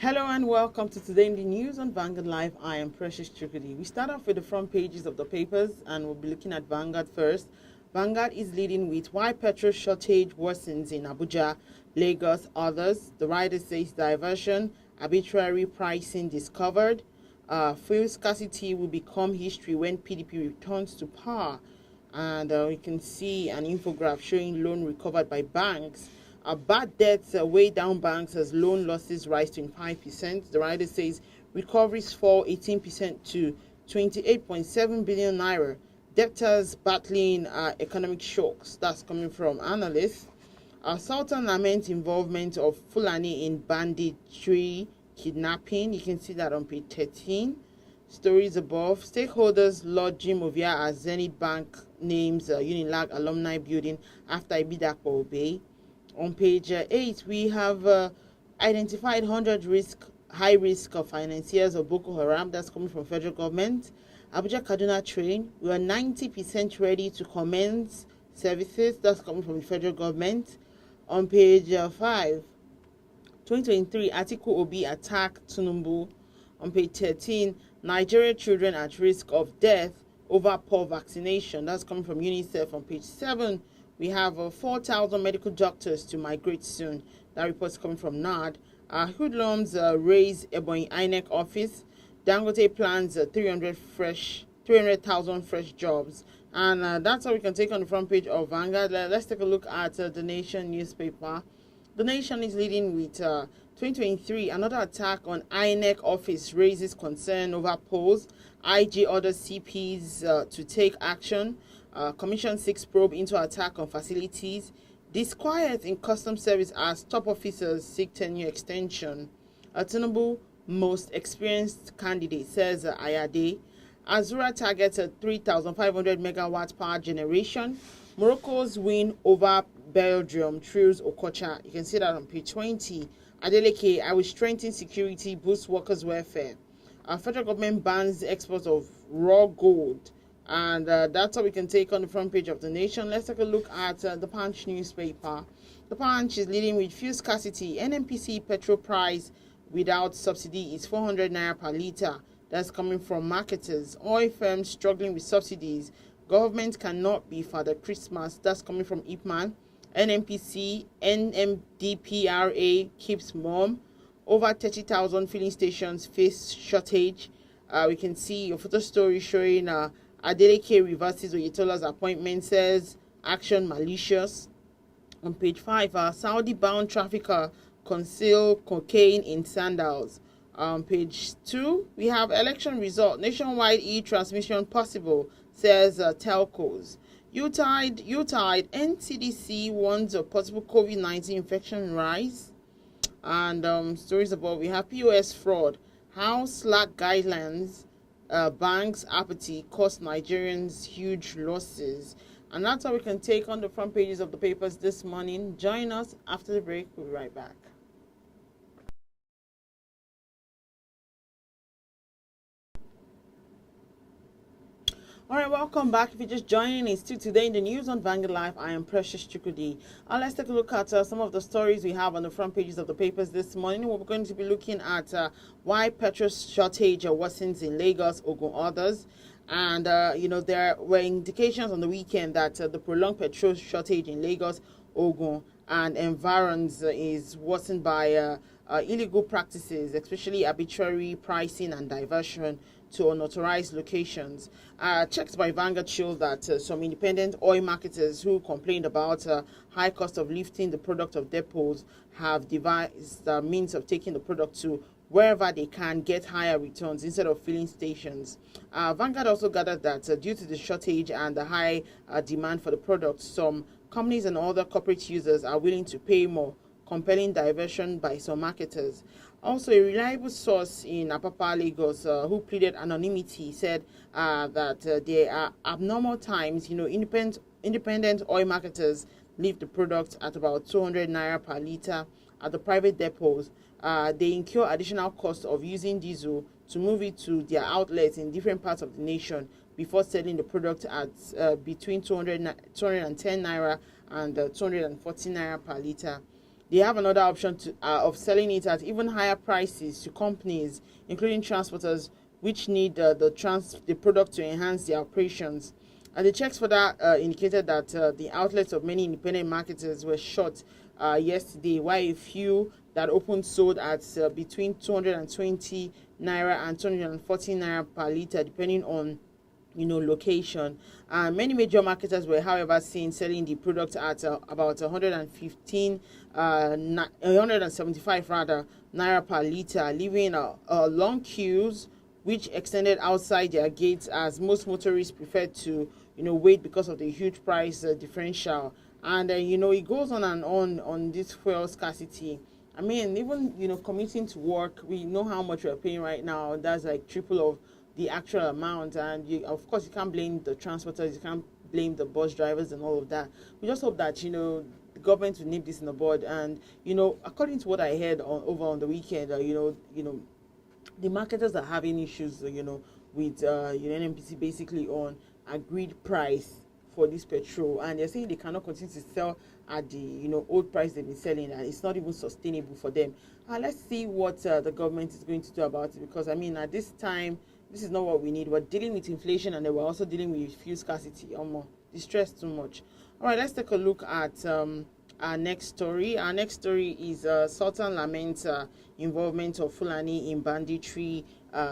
Hello and welcome to Today in the News on Vanguard Live. I am Precious Chukudi. We start off with the front pages of the papers and we'll be looking at Vanguard first. Vanguard is leading with why petrol shortage worsens in Abuja, Lagos, others. The writer says diversion, arbitrary pricing discovered. Fuel scarcity will become history when PDP returns to power. And we can see an infographic showing loan recovered by banks. Bad debts weigh down banks as loan losses rise 25%. The writer says recoveries fall 18% to 28.7 billion naira. Debtors battling economic shocks. That's coming from analysts. Sultan laments involvement of Fulani in banditry, kidnapping. You can see that on page 13. Stories above. Stakeholders Lord Jim Ovia as Zenith Bank names Unilag Alumni Building after Ibidakwa Bay. On page 8, we have identified 100 high risk of financiers of Boko Haram. That's coming from federal government. Abuja Kaduna train. We are 90% ready to commence services. That's coming from the federal government. On page 5, 2023, Atiku Obi attack Tinubu. On page 13, Nigeria children at risk of death over poor vaccination. That's coming from UNICEF. On page 7, we have 4,000 medical doctors to migrate soon. That report is coming from NAD. Hoodlums raise Ebonyi INEC office. Dangote plans 300,000 fresh jobs. And that's all we can take on the front page of Vanguard. Let's take a look at the Nation newspaper. The Nation is leading with 2023, another attack on INEC office raises concern over polls. IG orders CPs to take action. Commission 6 probe into attack on facilities. Disquiet in customs service as top officers seek tenure extension. Tinubu most experienced candidate, says Ayade. Azura targets a 3,500 megawatt power generation. Morocco's win over Belgium thrills Okocha. You can see that on page 20. Adeleke, I will strengthen security, boost workers' welfare. Federal government bans the export of raw gold. And that's how we can take on the front page of the Nation. Let's take a look at the Punch newspaper. The Punch is leading with fuel scarcity. NNPC petrol price without subsidy is 400 naira per litre. That's coming from marketers. Oil firms struggling with subsidies. Government cannot be Father Christmas. That's coming from Ipman. NNPC, NMDPRA keeps mum. Over 30,000 filling stations face shortage. We can see a photo story showing Adeleke reverses Oyetola's appointment, says action malicious. On page 5, Saudi-bound trafficker conceal cocaine in sandals. On page 2, we have election result. Nationwide e-transmission possible, says telcos. Utide, NCDC warns of possible COVID-19 infection rise. And stories about, we have POS fraud. How slack guidelines banks' apathy cost Nigerians huge losses. And that's how we can take on the front pages of the papers this morning. Join us after the break. We'll be right back. All right, welcome back. If you're just joining, it's still Today in the News on Vanguard Live. I am Precious Chukudi. Let's take a look at some of the stories we have on the front pages of the papers this morning. We're going to be looking at why petrol shortage worsens in Lagos, Ogun, others. And, there were indications on the weekend that the prolonged petrol shortage in Lagos, Ogun, and environs is worsened by illegal practices, especially arbitrary pricing and diversion to unauthorized locations. Checks by Vanguard show that some independent oil marketers who complained about high cost of lifting the product of depots have devised the means of taking the product to wherever they can get higher returns instead of filling stations. Vanguard also gathered that due to the shortage and the high demand for the product, some companies and other corporate users are willing to pay more, compelling diversion by some marketers. Also, a reliable source in Apapa, Lagos, who pleaded anonymity, said that there are abnormal times, independent oil marketers leave the product at about 200 naira per litre at the private depots. They incur additional costs of using diesel to move it to their outlets in different parts of the nation before selling the product at between 210 naira and 240 naira per litre. they have another option of selling it at even higher prices to companies, including transporters, which need the product to enhance their operations. And the checks for that indicated that the outlets of many independent marketers were shut yesterday, while a few that opened sold at between 220 naira and 240 naira per liter, depending on location. Many major marketers were, however, seen selling the product at about 175 rather naira per liter, leaving long queues which extended outside their gates, as most motorists preferred to wait because of the huge price differential. And it goes on and on this fuel scarcity. I mean, even commuting to work, we know how much we're paying right now. That's like triple of the actual amount, and of course you can't blame the transporters, you can't blame the bus drivers and all of that. We just hope that the government will nip this in the bud. And according to what I heard over on the weekend, the marketers are having issues with NMPC, basically on agreed price for this petrol, and they're saying they cannot continue to sell at the old price they've been selling, and it's not even sustainable for them. Let's see what the government is going to do about it, because I mean, at this time, this is not what we need. We're dealing with inflation, and then we're also dealing with fuel scarcity. Distress too much. All right, let's take a look at our next story. Our next story is Sultan laments involvement of Fulani in banditry,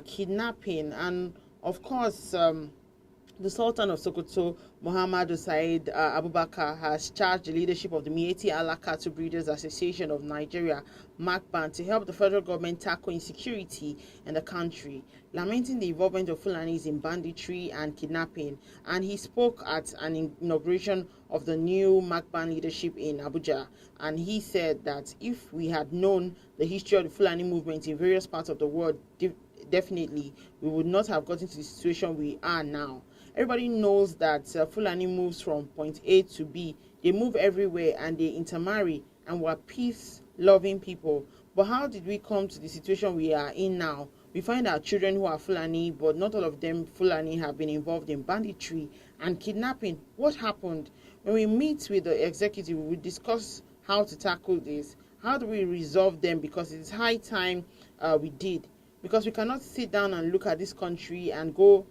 kidnapping, and of course, the Sultan of Sokoto, Muhammad Said Abubakar, has charged the leadership of the Mieti Allah Cattle Breeders Association of Nigeria, MACBAN, to help the federal government tackle insecurity in the country, lamenting the involvement of Fulanis in banditry and kidnapping. And he spoke at an inauguration of the new MACBAN leadership in Abuja. And he said that if we had known the history of the Fulani movement in various parts of the world, definitely we would not have gotten to the situation we are now. Everybody knows that Fulani moves from point A to B. They move everywhere and they intermarry, and we're peace-loving people. But how did we come to the situation we are in now? We find our children who are Fulani, but not all of them Fulani have been involved in banditry and kidnapping. What happened? When we meet with the executive, we discuss how to tackle this. How do we resolve them? Because it's high time we did. Because we cannot sit down and look at this country and go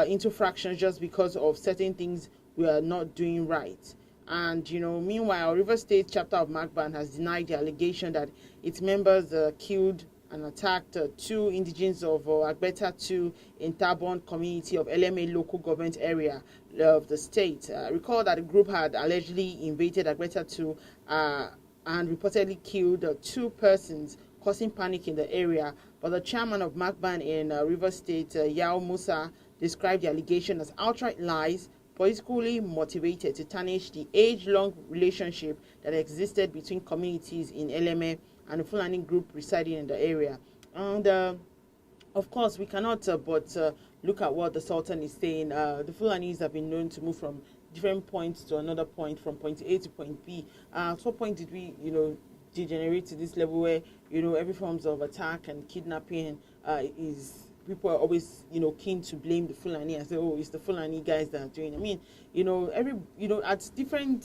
into fractions just because of certain things we are not doing right. And meanwhile, River State chapter of MACBAN has denied the allegation that its members killed and attacked two indigents of Agbeta 2 in Tabon community of LMA local government area of the state. Recall that the group had allegedly invaded Agbeta 2 and reportedly killed two persons, causing panic in the area. But the chairman of MACBAN in River State, Yao Musa, described the allegation as outright lies, politically motivated to tarnish the age-long relationship that existed between communities in Eleme and the Fulani group residing in the area. And of course, we cannot but look at what the Sultan is saying. The Fulanis have been known to move from different points to another point, from point A to point B. At what point did we, degenerate to this level where, every forms of attack and kidnapping is... People are always, keen to blame the Fulani and say, oh, it's the Fulani guys that are doing. I mean, at different,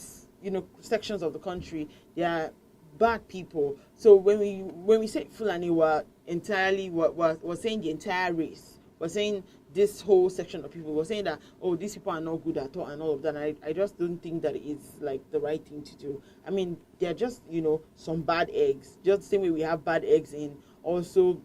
sections of the country, there are bad people. So when we say Fulani, we're saying the entire race. We're saying this whole section of people. We're saying that, oh, these people are not good at all and all of that. And I just don't think that it's like the right thing to do. I mean, they're just, some bad eggs. Just the same way we have bad eggs in also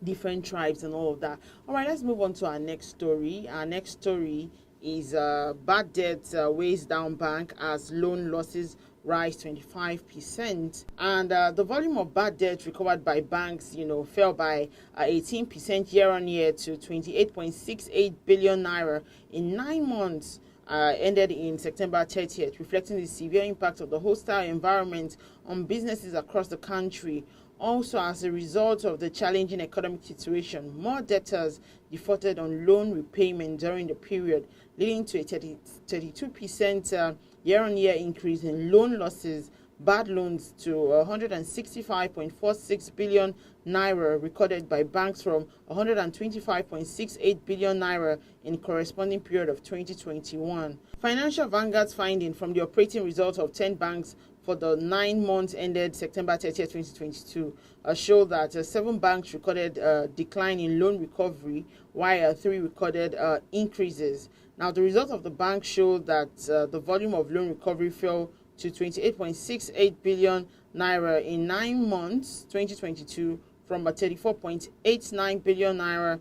different tribes and all of that. All right, let's move on to our next story. Our next story is bad debt weighs down bank as loan losses rise 25%, and the volume of bad debt recovered by banks fell by 18% year on year to 28.68 billion naira in 9 months ended in September 30th, reflecting the severe impact of the hostile environment on businesses across the country. Also, as a result of the challenging economic situation, more debtors defaulted on loan repayment during the period, leading to a 32% year-on-year increase in loan losses bad loans to 165.46 billion naira recorded by banks from 125.68 billion naira in corresponding period of 2021. Financial Vanguard's finding from the operating results of 10 banks for the 9 months ended September 30th, 2022, show that 7 banks recorded a decline in loan recovery, while 3 recorded increases. Now, the results of the bank show that the volume of loan recovery fell to 28.68 billion naira in 9 months 2022 from a 34.89 billion naira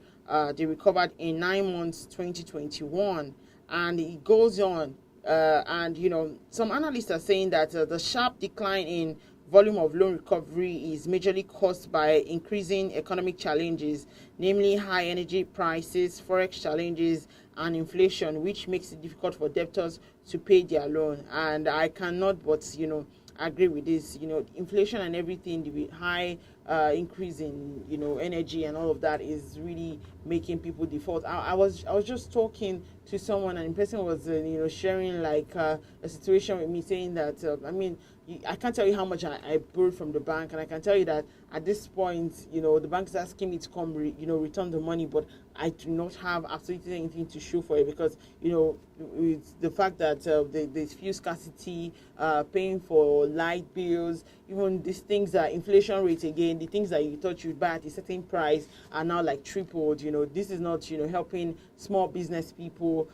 they recovered in 9 months 2021. And it goes on. And some analysts are saying that the sharp decline in volume of loan recovery is majorly caused by increasing economic challenges, namely high energy prices, forex challenges, and inflation, which makes it difficult for debtors to pay their loan. And I cannot but agree with this. Inflation and everything, the high increase in energy and all of that is really making people default. I was just talking to someone, and the person was sharing like a situation with me, saying that I can't tell you how much I borrowed from the bank, and I can tell you that at this point the bank is asking me to come return the money, but I do not have absolutely anything to show for it, because it's the fact that there's fuel scarcity, paying for light bills, even these things are inflation rate again. The things that you thought you'd buy at a certain price are now like tripled. This is not helping small business people,